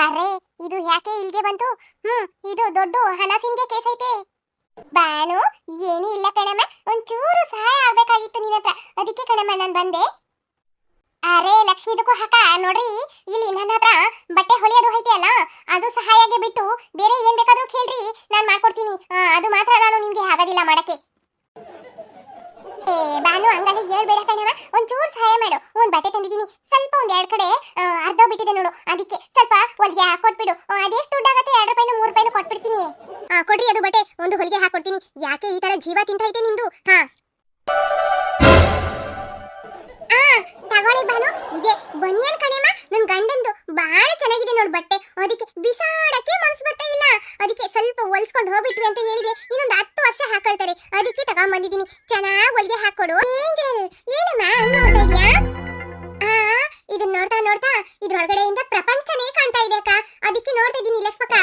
ಅರೆ, ಇದು ಯಾಕೆ ಇಲ್ಲಿಗೆ ಬಂತು? ಇದು ದೊಡ್ಡ ಹಣಸಿನ್ಗೆ ಕೇಸ್ ಐತೆ. ಬಾನು, ಏನೂ ಇಲ್ಲ ಕಣಮ್ಮ, ಒಂಚೂರು ಸಹಾಯ ಆಗ್ಬೇಕಾಗಿತ್ತು ನಿನ್ನ ಹತ್ರ, ಅದಕ್ಕೆ ಕಣಮ್ಮ ನಾನು ಬಂದೆ. ಅರೆ ಲಕ್ಷ್ಮಿದಕ್ಕೂ ಹಾಕ ನೋಡ್ರಿ, ಇಲ್ಲಿ ನನ್ನ ಹತ್ರ ಬಟ್ಟೆ ಹೊಲಿಯೋದು ಐತೆ ಅಲ್ಲ, ಅದು ಸಹಾಯಗೆ ಬಿಟ್ಟು ಬೇರೆ ಏನ್ ಬೇಕಾದ್ರೂ ಕೇಳ್ರಿ, ನಾನು ಮಾಡ್ಕೊಡ್ತೀನಿ. ಅದು ಮಾತ್ರ ನಾನು ನಿಮ್ಗೆ ಆಗೋದಿಲ್ಲ ಮಾಡಕ್ಕೆ. ಬಾನು ಹಂಗಲ್ಲ ಹೇಳ್ಬೇಡ ಕಣವ, ಒಂಚೂರು ಸಹಾಯ ಮಾಡು. ಒಂದ್ ಬಟ್ಟೆ ತಂದಿದ್ದೀನಿ, ಸ್ವಲ್ಪ ಒಂದ್ ಕಡೆ ಅರ್ಧ ಬಿಟ್ಟಿದೆ ನೋಡು, ಅದಕ್ಕೆ ಸ್ವಲ್ಪ ಹೊಲಿಗೆ ಹಾಕೊಟ್ಬಿಡು. ಅದೆಷ್ಟು ದುಡ್ಡಾಗತ್ತೆ? 2 ರೂಪಾಯಿನೂ 3 ರೂಪಾಯಿನೂ ಕೊಟ್ಬಿಡ್ತೀನಿ. ಕೊಡ್ರಿ ಅದು ಬಟ್ಟೆ, ಒಂದು ಹೊಲಿಗೆ ಹಾಕೊಡ್ತೀನಿ. ಯಾಕೆ ಈ ತರ ಜೀವ ತಿಂತೈತೆ ನಿಮ್ದು? ತಗೊಳ್ಳಿ ಬಾನು, ಇದೆ ಬನಿಯನ್ ಕಣೆಮ್ಮ, ನನ್ ಗಂಡಂದು ಬಹಳ ಚೆನ್ನಾಗಿದೆ ನೋಡು ಬಟ್ಟೆ, ಅದಕ್ಕೆ ಬಿಸಾಡಕ್ಕೆ ಮನ್ಸು ಬರ್ತಾ ಇಲ್ಲ. ಅದಕ್ಕೆ ಸ್ವಲ್ಪ ಹೊಲ್ಸ್ಕೊಂಡು ಹೋಗ್ಬಿಟ್ವಿ ಅಂತ ಹೇಳಿದೆ, ಇನ್ನೊಂದು 10 ವರ್ಷ ಹಾಕೊಳ್ತಾರೆ, ಅದಕ್ಕೆ ತಗೊಂಡ್ಬಂದಿದ್ದೀನಿ. ಚೆನ್ನಾಗಿ ಹೊಲಿಗೆ ಹಾಕೊಡು. ಏಂಜಲ್, ಏನಮ್ಮ ನೋಡ್ತಾ ಇದೀಯಾ? ಇದನ್ನ ನೋಡ್ತಾ ನೋಡ್ತಾ ಇದ್ರೊಳಗಡೆಯಿಂದ ಪ್ರಪಂಚನೇ ಕಾಣ್ತಾ ಇದೆ ಅಕ್ಕ, ಅದಕ್ಕೆ ನೋಡ್ತಾ ಇದ್ದೀನಿ ಲಕ್ಷ್ಮಕ್ಕ.